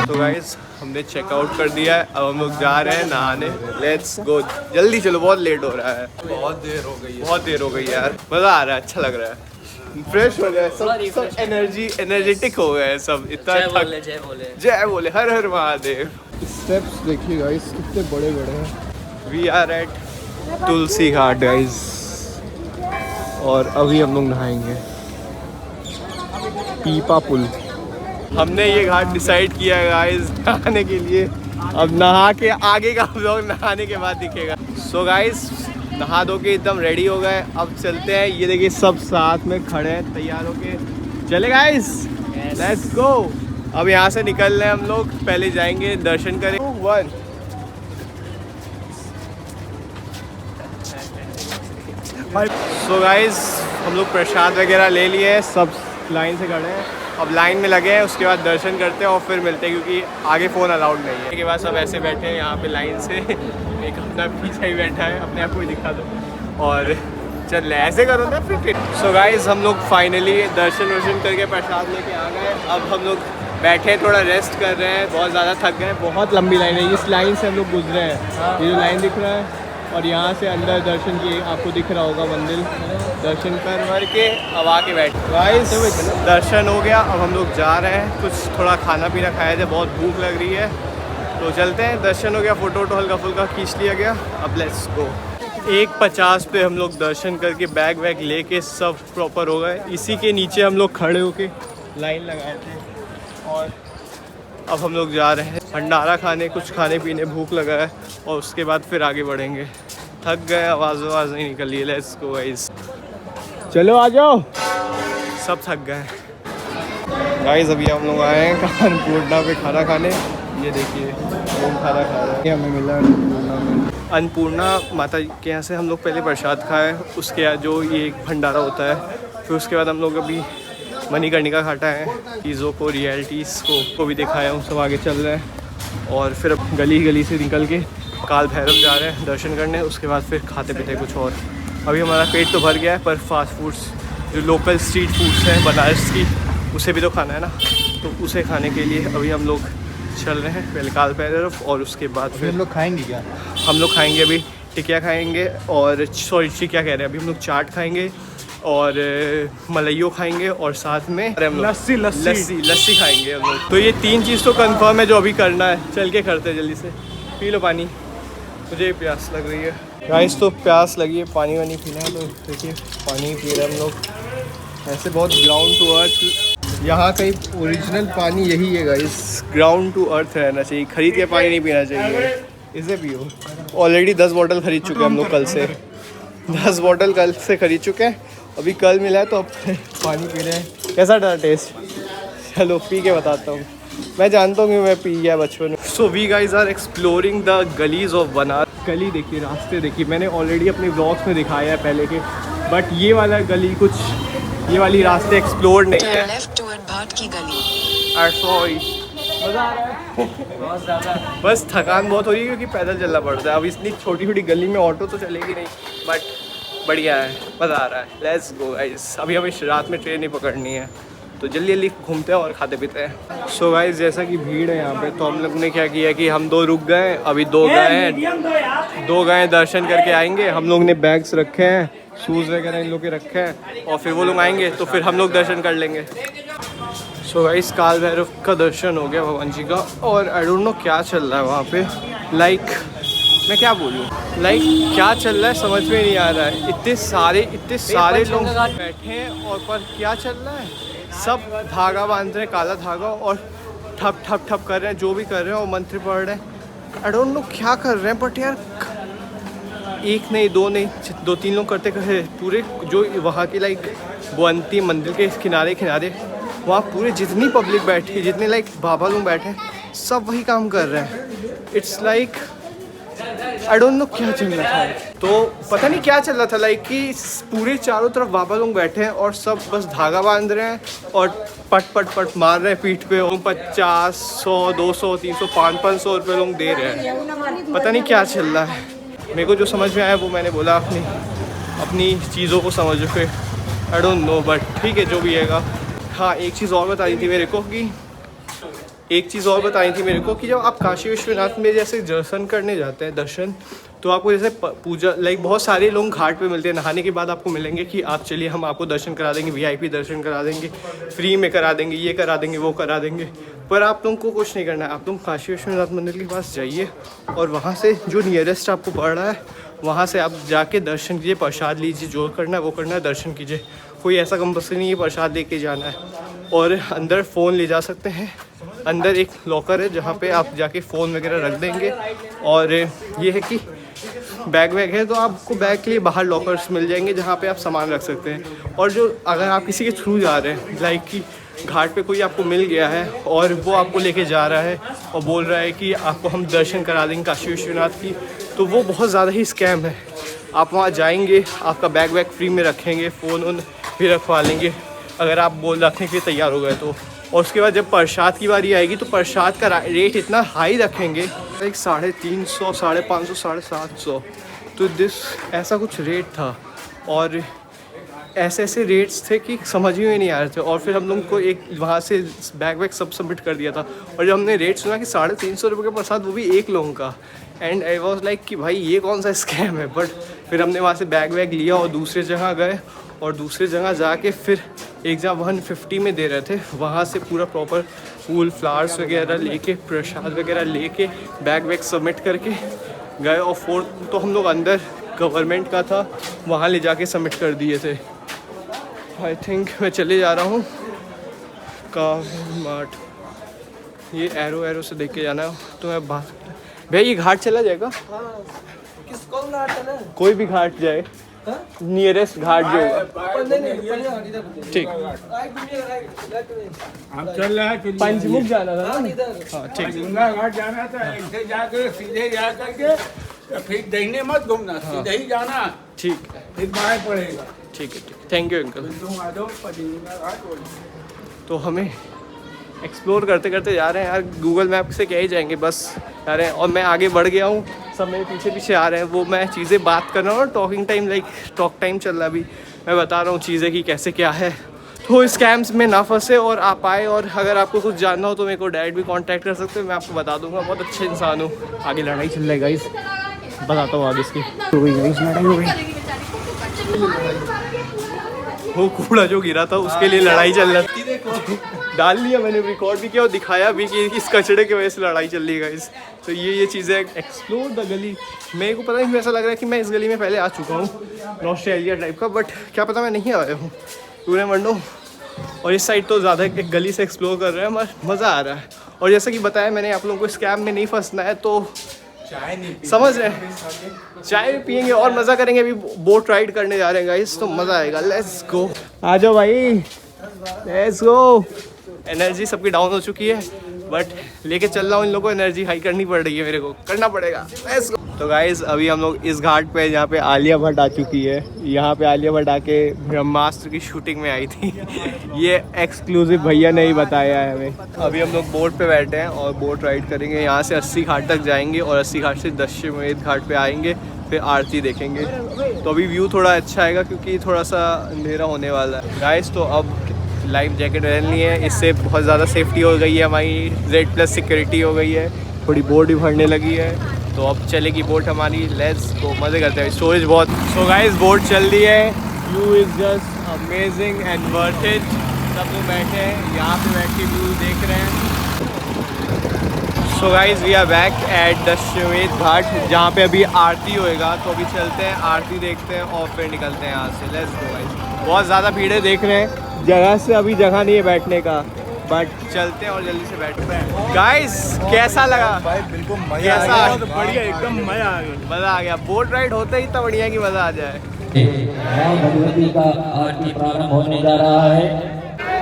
तो गाइस हमने चेकआउट कर दिया है, अब हम लोग जा रहे हैं नहाने। लेट्स गो, जल्दी चलो, बहुत लेट हो रहा है। बहुत देर हो गई है, बहुत देर हो गई यार। मज़ा आ रहा है, अच्छा लग रहा है, फ्रेश हो गया सब एनर्जेटिक हो गए सब। इतना जय बोले हर हर महादेव। स्टेप्स देखिए गाइस कितने बड़े बड़े हैं। We are at Tulsi Ghat guys, और अभी हम लोग नहाएंगे पीपा पुल। हमने ये घाट डिसाइड किया है गाइस नहाने के लिए। अब नहा के आगे का व्लॉग नहाने के बाद दिखेगा। सो गाइस नहा धो के एकदम रेडी हो गए, अब चलते हैं। ये देखिए सब साथ में खड़े हैं तैयार होके। चले गाइस, लेट्स गो। अब यहाँ से निकल रहे हैं हम लोग, पहले जाएंगे दर्शन करें। 1 सो गाइस हम लोग प्रसाद वगैरह ले लिए हैं, सब लाइन से खड़े हैं। अब लाइन में लगे हैं, उसके बाद दर्शन करते हैं और फिर मिलते हैं, क्योंकि आगे फ़ोन अलाउड नहीं है। उसके बाद सब ऐसे बैठे हैं यहाँ पे लाइन से। एक अपना पीछे ही बैठा है, अपने आप को ही दिखा दो और चल ऐसे करो ना फिर। सो गाइस हम लोग फाइनली दर्शन वर्शन करके प्रसाद लेके आ गए। अब हम लोग बैठे थोड़ा रेस्ट कर रहे हैं, बहुत ज़्यादा थक गए। बहुत लंबी लाइन है, इस लाइन से हम लोग गुजरे हैं। ये जो लाइन दिख रहा है, और यहाँ से अंदर दर्शन किए, आपको दिख रहा होगा मंदिर। दर्शन कर के अब आके बैठ गाइस, दर्शन हो गया। अब हम लोग जा रहे हैं, कुछ थोड़ा खाना पीना खाया जाए, बहुत भूख लग रही है, तो चलते हैं। दर्शन हो गया, फ़ोटो वोटो हल्का फुल्का खींच लिया गया। अब लेट्स गो। 1:50 पे हम लोग दर्शन करके बैग वैग लेके सब प्रॉपर हो गए। इसी के नीचे हम लोग खड़े होके लाइन लगाए थे, और अब हम लोग जा रहे हैं भंडारा खाने, कुछ खाने पीने, भूख लगा है, और उसके बाद फिर आगे बढ़ेंगे। थक गए, आवाज़ नहीं निकल रही है। लेट्स गो गाइस, चलो आ जाओ, सब थक गए गाइस। अभी हम लोग आए हैं अन्नपूर्णा पे खाना खाने। ये देखिए हम खाना खा रहे हैं, हमें मिला अन्नपूर्णा में। अन्नपूर्णा माता के यहाँ से हम लोग पहले प्रसाद खाए, उसके बाद जो ये भंडारा होता है, फिर उसके बाद हम लोग अभी मणिकर्णिका घाटा है, चीज़ों को, रियलिटीज़ को भी दिखाया हूँ। सब आगे चल रहे हैं, और फिर अब गली से निकल के काल भैरव जा रहे हैं दर्शन करने। उसके बाद फिर खाते पीते कुछ और। अभी हमारा पेट तो भर गया है, पर फास्ट फूड्स जो लोकल स्ट्रीट फूड्स हैं बनारस की, उसे भी तो खाना है ना, तो उसे खाने के लिए अभी हम लोग चल रहे हैं पहले काल भैरव, और उसके बाद फिर हम लोग खाएंगे क्या? हम लोग खाएंगे अभी टिकिया खाएंगे, और सॉरी टिकिया कह रहे हैं, अभी हम लोग चाट खाएंगे और मलाइयो खाएंगे, और साथ में लस्सी खाएंगे हम लोग। तो ये 3 चीज़ तो कंफर्म है जो अभी करना है। चल के करते हैं, जल्दी से पी लो पानी, मुझे प्यास लग रही है गाइस। तो प्यास लगी है, पानी वानी पीना है, तो देखिए पानी पी रहे हैं हम लोग। ऐसे बहुत ग्राउंड टू अर्थ, यहाँ कहीं ओरिजिनल पानी यही है गाइस, ग्राउंड टू अर्थ रहना चाहिए, खरीद के पानी नहीं पीना चाहिए। इसे पियो। ऑलरेडी 10 बॉटल खरीद चुके हैं हम लोग कल से, 10 बॉटल कल से खरीद चुके हैं, अभी कल मिला है तो अब पानी पी रहे हैं। कैसा था टेस्ट? चलो पी के बताता हूँ। मैं जानता हूँ कि मैं पी गया बचपन में। So we guys are exploring the गलीज ऑफ बनारस। गली देखिए, रास्ते देखिए, मैंने ऑलरेडी अपने ब्लॉग्स में दिखाया है पहले के, बट ये वाला गली कुछ, ये वाली रास्ते एक्सप्लोर नहीं है। सॉरी, मज़ा आ रहा है बहुत ज़्यादा, बस थकान बहुत हो रही है क्योंकि पैदल चलना पड़ता है। अब इतनी छोटी छोटी गली में ऑटो तो चलेगी नहीं, बट बढ़िया है, मज़ा आ रहा है। लेट्स गो गाइस, अभी हमें रात में ट्रेन नहीं पकड़नी है, तो जल्दी जल्दी घूमते हैं और खाते पीते हैं। सो गाइस जैसा कि भीड़ है यहाँ पे, तो हम लोग ने क्या किया कि हम 2 रुक गए, अभी 2 गए दर्शन करके आएंगे। हम लोग ने बैग्स रखे हैं, शूज़ वगैरह इन लोग के रखे हैं, और फिर वो लोग आएंगे तो फिर हम लोग दर्शन कर लेंगे। सो गाइस काल भैरव का दर्शन हो गया भगवान जी का, और आई डोंट नो क्या चल रहा है वहाँ पे। लाइक मैं क्या बोलूँ, क्या चल रहा है समझ में नहीं आ रहा है। इतने सारे लोग बैठे हैं, और पर क्या चल रहा है, सब धागा बांध रहे हैं, काला धागा, और ठप ठप ठप कर रहे हैं, जो भी कर रहे हैं, और मंत्र पढ़ रहे हैं। आई डोंट नो क्या कर रहे हैं, बट यार 1 नहीं 2 नहीं 2-3 लोग करते पूरे जो वहाँ की बुअंती मंदिर के किनारे वहाँ पूरे जितनी पब्लिक बैठी, जितने बाबा लोग बैठे हैं, सब वही काम कर रहे हैं। इट्स आई डोंट नो क्या चल रहा था, तो पता नहीं क्या चल रहा था, कि पूरे चारों तरफ बाबा लोग बैठे हैं और सब बस धागा बांध रहे हैं और पट पट पट मार रहे हैं पीठ पे। 50, 100, 200, 300, 500 रुपये लोग दे रहे हैं। पता नहीं क्या चल रहा है। मेरे को जो समझ में आया वो मैंने बोला, अपनी चीज़ों को समझ के। आई डोंट नो, बट ठीक है जो भी हैगा। हाँ एक चीज़ और बता दी थी मेरे को कि एक चीज़ और बताई थी मेरे को कि जब आप काशी विश्वनाथ में जैसे दर्शन करने जाते हैं तो आपको जैसे पूजा लाइक बहुत सारे लोग घाट पे मिलते हैं, नहाने के बाद आपको मिलेंगे कि आप चलिए हम आपको दर्शन करा देंगे, VIP दर्शन करा देंगे, फ्री में करा देंगे, ये करा देंगे, वो करा देंगे। पर आप लोगों को कुछ नहीं करना है, आप लोग काशी विश्वनाथ मंदिर के पास जाइए और वहाँ से जो नियरेस्ट आपको पड़ रहा है वहाँ से आप जाके दर्शन कीजिए, प्रसाद लीजिए, जो करना है वो करना है, दर्शन कीजिए। कोई ऐसा कंपल्सरी नहीं है प्रसाद लेके जाना है। और अंदर फ़ोन ले जा सकते हैं, अंदर एक लॉकर है जहाँ पे आप जाके फ़ोन वगैरह रख देंगे। और ये है कि बैग है तो आपको बैग के लिए बाहर लॉकर्स मिल जाएंगे जहाँ पे आप सामान रख सकते हैं। और जो अगर आप किसी के थ्रू जा रहे हैं लाइक कि घाट पे कोई आपको मिल गया है और वो आपको लेके जा रहा है और बोल रहा है कि आपको हम दर्शन करा देंगे काशी विश्वनाथ की, तो वो बहुत ज़्यादा ही स्कैम है। आप वहाँ जाएंगे, आपका बैग फ्री में रखेंगे, फ़ोन भी रखवा लेंगे अगर आप बोल रखने के लिए तैयार हो गए तो। और उसके बाद जब प्रसाद की बारी आएगी तो प्रसाद का रेट इतना हाई रखेंगे लाइक 350, 550, 750। तो ऐसा कुछ रेट था और ऐसे रेट्स थे कि समझ ही नहीं आ रहे थे। और फिर हम लोग को एक वहाँ से बैग सब सबमिट कर दिया था और जब हमने रेट सुना कि 350 रुपये का प्रसाद, वो भी एक लोगों का, एंड आई वॉज लाइक कि भाई ये कौन सा स्कैम है। बट फिर हमने वहाँ से बैग लिया और दूसरे जगह गए और दूसरे जगह जाके फिर एक जगह 150 में दे रहे थे, वहाँ से पूरा प्रॉपर फूल फ्लावर्स वगैरह लेके, प्रसाद वगैरह लेके बैग सबमिट करके गए। और 4 तो हम लोग अंदर गवर्नमेंट का था वहाँ ले जाके सबमिट कर दिए थे। आई थिंक मैं चले जा रहा हूँ मार्ट, ये एरो से देख के जाना है। तो मैं भैया ये घाट चला जाएगा? कौन घाट चला? कोई भी घाट जाए, नियरेस्ट घाट जो होगा। ठीक, हम चल रहे हैं पंचमुख जाना था ना? हाँ ठीक, गंगा घाट जाना था, ऐसे जाकर सीधे जा करके तो फिर दाहिने मत घूमना, सीधे ही जाना, ठीक है, फिर बाएं पड़ेगा। ठीक है, थैंक यू अंकल। तुम आ जाओ पंचगंगा घाट। तो हमें एक्सप्लोर करते करते जा रहे हैं यार, गूगल मैप से क्या ही जाएंगे, बस जा रहे हैं। और मैं आगे बढ़ गया हूँ, सब मेरे पीछे आ रहे हैं। वो मैं चीज़ें बात कर रहा हूँ, talking time like talk time चल रहा है अभी, मैं बता रहा हूँ चीज़ें कि कैसे क्या है। तो स्कैम्स में ना फंसे और आप आए। और अगर आपको कुछ जानना हो तो मेरे को डायरेक्ट भी कांटेक्ट कर सकते हो, मैं आपको बता दूंगा। बहुत अच्छे इंसान हूँ। आगे लड़ाई चल रही है गाइस, बताता हूँ आगे इसकी। हो गई गाइस, लड़ाई हो गई। वो कूड़ा जो गिरा था उसके लिए लड़ाई चल रही थी, डाल लिया मैंने, रिकॉर्ड भी किया और दिखाया भी कि इस कचड़े की वजह से लड़ाई चल रही है गाइस। तो ये चीज़ें एक्सप्लोर द गली, मेरे को पता नहीं, ऐसा लग रहा है कि मैं इस गली में पहले आ चुका हूँ, नॉस्टैल्जिया टाइप का, बट क्या पता मैं नहीं आया हूँ, पूरे मंडो। और इस साइड तो ज़्यादा एक गली से एक्सप्लोर कर रहे हैं, मज़ा आ रहा है। और जैसा कि बताया मैंने, आप लोगों को स्कैम में नहीं फंसना है, तो चाय नहीं समझ रहे हैं, चाय पियेंगे और मज़ा करेंगे। अभी बोट राइड करने जा रहे हैं गाइस, तो मज़ा आएगा। लेट्स गो, आ जाओ भाई, लेट्स गो। एनर्जी सबकी डाउन हो चुकी है, बट लेके चल रहा हूँ इन लोगों को, एनर्जी हाई करनी पड़ रही है, मेरे को करना पड़ेगा। Let's go. तो गाइस अभी हम लोग इस घाट पे, जहाँ पे आलिया भट्ट आ चुकी है, यहाँ पे आलिया भट्ट आके ब्रह्मास्त्र की शूटिंग में आई थी। ये एक्सक्लूसिव भैया ने ही बताया है हमें। अभी हम लोग बोट पे बैठे हैं और बोट राइड करेंगे, यहाँ से 80 घाट तक जाएंगे और 80 घाट से दशाश्वमेध घाट पे आएंगे, फिर आरती देखेंगे। तो अभी व्यू थोड़ा अच्छा आएगा क्योंकि थोड़ा सा अंधेरा होने वाला है गाइस। तो अब लाइफ जैकेट पहननी है, इससे बहुत ज़्यादा सेफ्टी हो गई है हमारी, Z+ सिक्योरिटी हो गई है, थोड़ी बोट भी भरने लगी है। तो अब चलेगी बोट हमारी, लेट्स गो, मज़े करते हैं। स्टोरेज बहुत। सो गाइस बोट चल रही है, view is just amazing and worth it. सब लोग बैठे हैं यहाँ पे, बैठ के व्यू देख रहे हैं। So guys we are back at Dashashwamedh Ghat, जहाँ पे अभी आरती होएगा। तो अभी चलते हैं, आरती देखते हैं और फिर निकलते हैं यहाँ से। Let's go guys. बहुत ज़्यादा भीड़ देख रहे हैं, जगह से अभी जगह नहीं है बैठने का, बट चलते हैं और जल्दी से बैठते हैं। गाइस कैसा लगा भाई? बिल्कुल मजा आ गया, बहुत बढ़िया, एकदम मजा आ गया। मज़ा आ गया। बोट राइड होते ही इतना बढ़िया कि मज़ा आ जाए। मां भगवती का आरती प्रारंभ होने जा रहा है।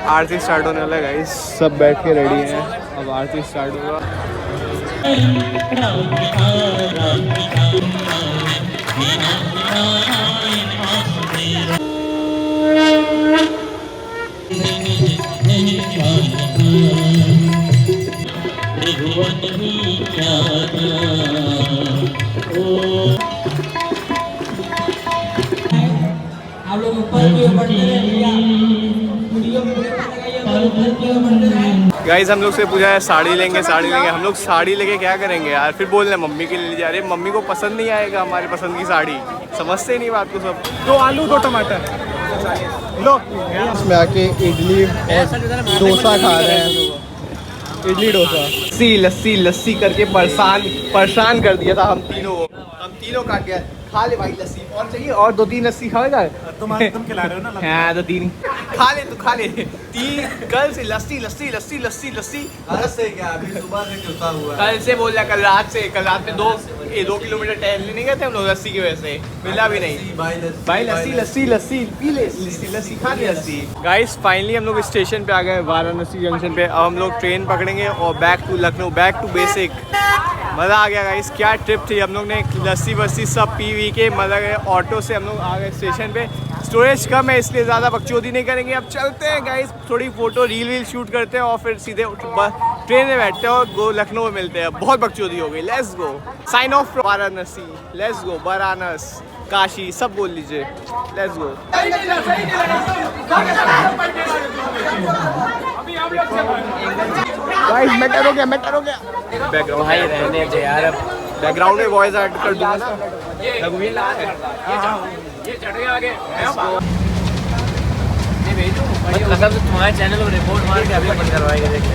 आरती स्टार्ट होने वाला है गाइस, सब बैठ के रेडी हैं, अब आरती स्टार्ट होगा। आप लोग ऊपर की ओर बढ़ते रहे, वीडियो ऊपर लगाइए, ऊपर की ओर बढ़ते रहे। गाइस हम लोग से पूछा है साड़ी लेंगे। हम लोग साड़ी लेके क्या करेंगे यार? फिर बोल रहे हैं मम्मी के लिए ले जा रहे हैं। मम्मी को पसंद नहीं आएगा हमारी पसंद की साड़ी। समझते नहीं बात को सब। 2 आलू 2 टमाटर लो। इसमें आके इडली और डोसा खा रहे हैं। इडली डोसा लस्सी लस्सी करके परेशान कर दिया था हम तीनों काट गया। खा ले भाई लस्सी और चाहिए और 2-3 लस्सी खाएगा। तुम खिला रहे हो ना। हाँ तो 3 खा ले 3 कल से लस्सी लस्सी लस्सी लस्सी लस्सी से क्या अभी सुबह से जुटा हुआ कल से बोल रहा। कल रात में 2 किलोमीटर टहलने नहीं गए थे हम लोग लस्सी की वजह से। मिला भी नहीं भाई लस्सी पी ले लस्सी खा ले लस्सी। गाइस फाइनली हम लोग स्टेशन पे आ गए वाराणसी जंक्शन पे। अब हम लोग ट्रेन पकड़ेंगे और back to Lucknow, back to basic. मज़ा आ गया गाइस, क्या ट्रिप थी। हम लोग ने लस्सी वस्सी सब पी वी के मज़ा गया। ऑटो से हम लोग आ गए स्टेशन पे। स्टोरेज कम है इसलिए ज़्यादा बकचोदी नहीं करेंगे। अब चलते हैं गाइस, थोड़ी फ़ोटो रील शूट करते हैं और फिर सीधे ट्रेन में बैठते हैं और लखनऊ में मिलते हैं। बहुत बकचोदी हो गई। Let's go. Sign off Varanasi. Let's go. वाराणस काशी सब बोल लीजिए। Let's go. गाइस मैटर हो गया बैकग्राउंड भाई रहने दे यार। अब बैकग्राउंड में वॉइस ऐड कर दूंगा ना। रघुवीर ला है ये चढ़ गया आगे। ये भेजो मतलब तुम्हारे चैनल को रिपोर्ट मार के अभी बंद करवाएंगे। देखिए